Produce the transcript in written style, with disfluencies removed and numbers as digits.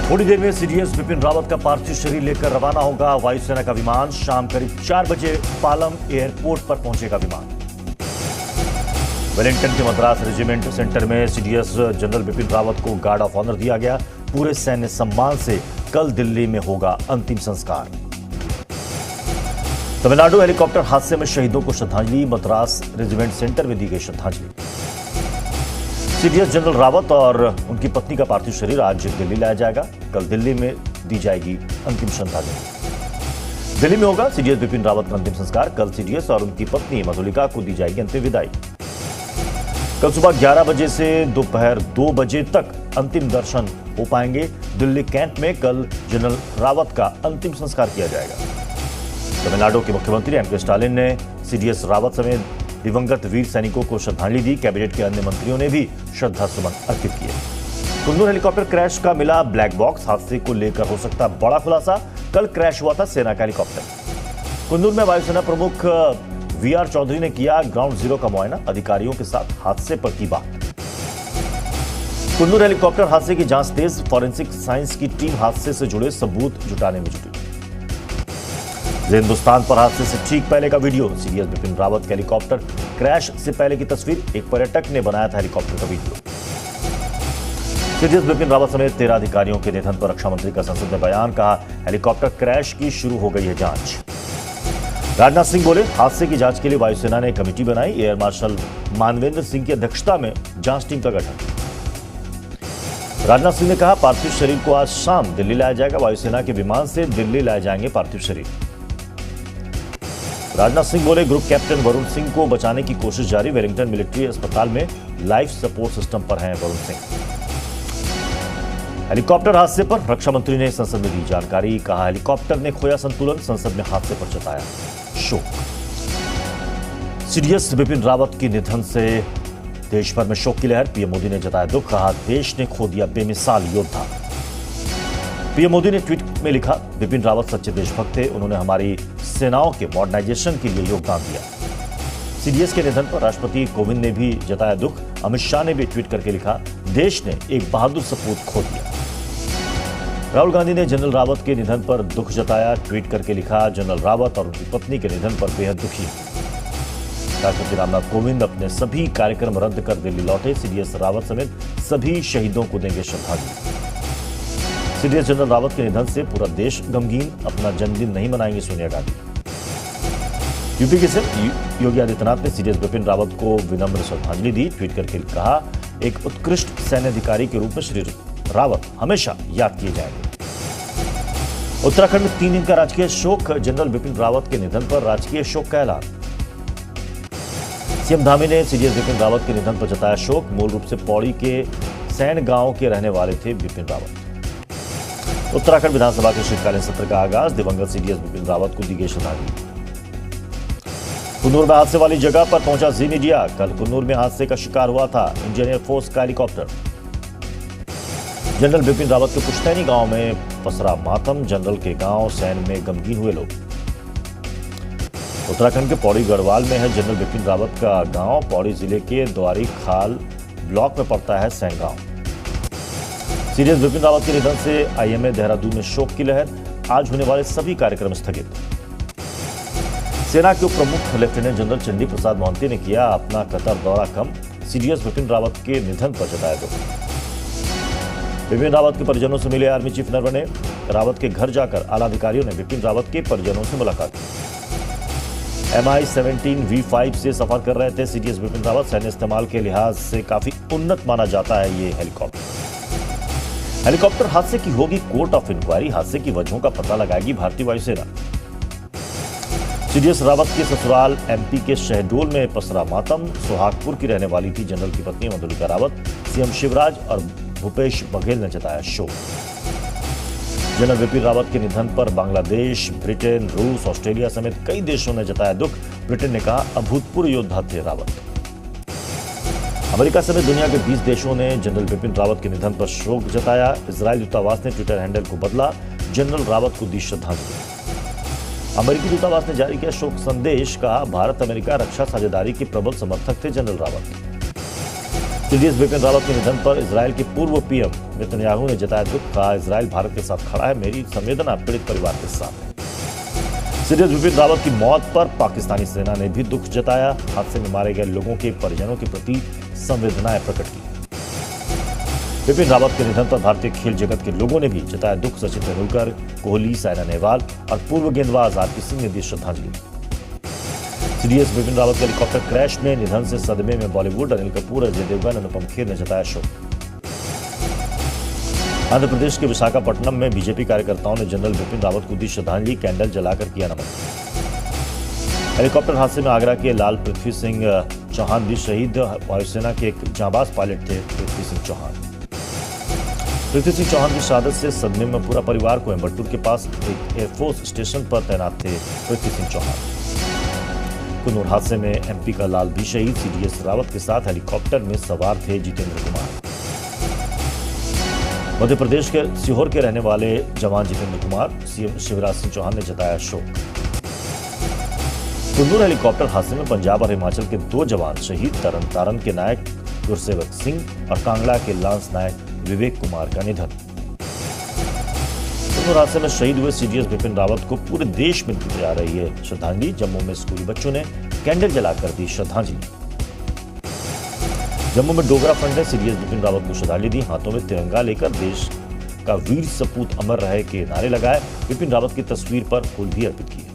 थोड़ी देर में सीडीएस बिपिन रावत का पार्थिव शरीर लेकर रवाना होगा वायुसेना का विमान। शाम करीब 4 बजे पालम एयरपोर्ट पर पहुंचेगा विमान। वेलिंगटन के मद्रास रेजिमेंट सेंटर में सीडीएस जनरल बिपिन रावत को गार्ड ऑफ ऑनर दिया गया। पूरे सैन्य सम्मान से कल दिल्ली में होगा अंतिम संस्कार। तमिलनाडु हेलीकॉप्टर हादसे में शहीदों को श्रद्धांजलि। मद्रास रेजिमेंट सेंटर में दी गई श्रद्धांजलि। सीडीएस जनरल रावत और उनकी पत्नी का पार्थिव शरीर आज दिल्ली लाया जाएगा। कल दिल्ली में दी जाएगी अंतिम श्रद्धांजलि। दिल्ली में होगा सीडीएस बिपिन रावत का अंतिम संस्कार। कल सीडीएस और उनकी पत्नी मधुलिका को दी जाएगी अंतिम विदाई। कल सुबह 11 बजे से दोपहर 2 बजे तक अंतिम दर्शन हो पाएंगे। दिल्ली कैंट में कल जनरल रावत का अंतिम संस्कार किया जाएगा। तमिलनाडु के मुख्यमंत्री एम के स्टालिन ने सीडीएस रावत समेत दिवंगत वीर सैनिकों को श्रद्धांजलि दी। कैबिनेट के अन्य मंत्रियों ने भी श्रद्धा सुमन अर्पित किए। कुन्नूर हेलीकॉप्टर क्रैश का मिला ब्लैक बॉक्स। हादसे को लेकर हो सकता बड़ा खुलासा। कल क्रैश हुआ था सेना का हेलीकॉप्टर। कुन्नूर में वायुसेना प्रमुख वीआर चौधरी ने किया ग्राउंड जीरो का मुआयना। अधिकारियों के साथ हादसे पर की बात। कुन्नूर हेलीकॉप्टर हादसे की जांच तेज। फॉरेंसिक साइंस की टीम हादसे से जुड़े सबूत जुटाने में जुटी। हिंदुस्तान पर हादसे से ठीक पहले का वीडियो। सीडीएस बिपिन रावत के हेलीकॉप्टर क्रैश से पहले की तस्वीर। एक पर्यटक ने बनाया था हेलीकॉप्टर का वीडियो। सीडीएस बिपिन रावत समेत 13 अधिकारियों के निधन पर रक्षा मंत्री का संसद में बयान। कहा हेलीकॉप्टर क्रैश की शुरू हो गई है जांच। राजनाथ सिंह बोले हादसे की जांच के लिए वायुसेना ने कमेटी बनाई। एयर मार्शल मानवेंद्र सिंह की अध्यक्षता में जांच टीम का गठन। राजनाथ सिंह ने कहा पार्थिव शरीर को आज शाम दिल्ली लाया जाएगा। वायुसेना के विमान से दिल्ली लाए जाएंगे पार्थिव शरीर। राजनाथ सिंह बोले ग्रुप कैप्टन वरुण सिंह को बचाने की कोशिश जारी। वेलिंगटन मिलिट्री अस्पताल में लाइफ सपोर्ट सिस्टम पर हैं वरुण सिंह। हेलीकॉप्टर हादसे पर रक्षा मंत्री ने संसद में दी जानकारी। कहा हेलीकॉप्टर ने खोया संतुलन। संसद में हादसे पर जताया शोक। सीडीएस बिपिन रावत के निधन से देश भर में शोक की लहर। पीएम मोदी ने जताया दुख। कहा देश ने खो दिया बेमिसाल योद्धा। पीएम मोदी ने ट्वीट में लिखा बिपिन रावत सच्चे देशभक्त थे। उन्होंने हमारी सेनाओं के मॉडर्नाइजेशन के लिए योगदान दिया। सीडीएस के निधन पर राष्ट्रपति कोविंद ने भी जताया दुख। अमित शाह ने भी ट्वीट करके लिखा देश ने एक बहादुर सपूत खो दिया। राहुल गांधी ने जनरल रावत के निधन पर दुख जताया। ट्वीट करके लिखा जनरल रावत और उनकी पत्नी के निधन पर बेहद दुखी। राष्ट्रपति रामनाथ कोविंद अपने सभी कार्यक्रम रद्द कर दिल्ली लौटे। सीडीएस रावत समेत सभी शहीदों को देंगे श्रद्धांजलि। सीडीएस जनरल रावत के निधन से पूरा देश गमगीन। अपना जन्मदिन नहीं मनाएंगे सोनिया गांधी। यूपी के सीएम योगी आदित्यनाथ ने सीडीएस बिपिन रावत को विनम्र श्रद्धांजलि दी। ट्वीट करके कहा एक उत्कृष्ट सैन्य अधिकारी के रूप में श्री रावत हमेशा याद किए जाएंगे। उत्तराखंड में 3 दिन का राजकीय शोक। जनरल बिपिन रावत के निधन पर राजकीय शोक का ऐलान। सीएम धामी ने सीडीएस बिपिन रावत के निधन पर जताया शोक। मूल रूप से पौड़ी के सैन गांव के रहने वाले थे बिपिन रावत। उत्तराखंड विधानसभा के शीतकालीन सत्र का आगाज। दिवंगत सीडीएस बिपिन रावत को दी गई श्रद्धांजलि। कुन्नूर में हादसे वाली जगह पर पहुंचा जी मीडिया। कल कुन्नूर में हादसे का शिकार हुआ था इंडियन एयरफोर्स का हेलीकॉप्टर। जनरल बिपिन रावत के पुश्तैनी गांव में पसरा मातम। जनरल के गांव सैन में गमगीन हुए लोग। उत्तराखंड के पौड़ी गढ़वाल में है जनरल बिपिन रावत का गांव। पौड़ी जिले के द्वारी खाल ब्लॉक में पड़ता है सैन गांव। सीडीएस बिपिन रावत के निधन से आईएमए देहरादून में शोक की लहर। आज होने वाले सभी कार्यक्रम स्थगित। सेना के उप प्रमुख लेफ्टिनेंट जनरल चंडी प्रसाद मोहंती ने किया अपना कतर दौरा कम। सीडीएस बिपिन रावत के निधन पर जताया दुख। बिपिन रावत के परिजनों से मिले आर्मी चीफ नरवणे। रावत के घर जाकर आला अधिकारियों ने बिपिन रावत के परिजनों से मुलाकात की। MI-17 V5 से सफर कर रहे थे सीडीएस बिपिन रावत। सैन्य इस्तेमाल के लिहाज से काफी उन्नत माना जाता है ये हेलीकॉप्टर। हेलीकॉप्टर हादसे की होगी कोर्ट ऑफ इंक्वायरी। हादसे की वजहों का पता लगाएगी भारतीय वायुसेना। सीडीएस रावत के ससुराल एमपी के शहडोल में पसरा मातम। सोहागपुर की रहने वाली थी जनरल की पत्नी मधुलिका रावत। सीएम शिवराज और भूपेश बघेल ने जताया शोक। जनरल बिपिन रावत के निधन पर बांग्लादेश, ब्रिटेन, रूस, ऑस्ट्रेलिया समेत कई देशों ने जताया दुख। ब्रिटेन ने कहा अभूतपूर्व योद्धा थे रावत। अमेरिका समेत दुनिया के 20 देशों ने जनरल बिपिन रावत के निधन पर शोक जताया। इजरायल दूतावास ने ट्विटर हैंडल को बदला। जनरल रावत को दी श्रद्धांजलि। अमेरिकी दूतावास ने जारी किया शोक संदेश। कहा भारत अमेरिका रक्षा साझेदारी के प्रबल समर्थक थे जनरल रावत। सीडीएस बिपिन रावत के निधन पर इजराइल के पूर्व पीएम नेतन्याहू ने जताया दुख, कहा इजराइल भारत के साथ खड़ा है, मेरी संवेदना पीड़ित परिवार के साथ है। सीडीएस बिपिन रावत की मौत पर पाकिस्तानी सेना ने भी दुख जताया, हादसे में मारे गए लोगों के परिजनों के प्रति संवेदनाएं प्रकट की। बिपिन रावत के निधन पर भारतीय खेल जगत के लोगों ने भी जताया दुख, सचिन तेंदुलकर, कोहली, साइना नेहवाल और पूर्व गेंदबाज आरपी सिंह ने दी श्रद्धांजलि। सीडीएस बिपिन रावत के हेलीकॉप्टर क्रैश में निधन से सदमे में बॉलीवुड, अनिल कपूर, अजय देवगन, अनुपम खेर ने जताया शोक। आंध्र प्रदेश के विशाखापट्टनम में बीजेपी कार्यकर्ताओं ने जनरल बिपिन रावत को दी श्रद्धांजलि, कैंडल जलाकर किया नमन। हेलीकॉप्टर हादसे में आगरा के लाल पृथ्वी सिंह चौहान भी शहीद, वायुसेना के एक जांबाज पायलट थे पृथ्वी सिंह चौहान। पृथ्वी सिंह चौहान की शहादत से सदमे में पूरा परिवार कोयम्बटूर के पास एक एयरफोर्स स्टेशन पर तैनात थे पृथ्वी सिंह चौहान। कुन्नूर हादसे में एमपी का लाल भी शहीद, सीडीएस रावत के साथ हेलीकॉप्टर में सवार थे जितेंद्र कुमार। मध्य प्रदेश के सीहोर के रहने वाले जवान जितेंद्र कुमार, सीएम शिवराज सिंह चौहान ने जताया शोक। कुन्नूर हेलीकॉप्टर हादसे में पंजाब और हिमाचल के 2 जवान शहीद, तरन के नायक गुरसेवक सिंह और कांगड़ा के लांस नायक विवेक कुमार का निधन। कुन्नूर हादसे में शहीद हुए सीडीएस बिपिन रावत को पूरे देश में दी जा रही है श्रद्धांजलि। जम्मू में स्कूली बच्चों ने कैंडल जलाकर दी श्रद्धांजलि। जम्मू में डोगरा फ्रंट ने सीडीएस बिपिन रावत को श्रद्धांजलि दी, हाथों में तिरंगा लेकर देश का वीर सपूत अमर रहे के नारे लगाए, बिपिन रावत की तस्वीर पर फूल भी अर्पित किए।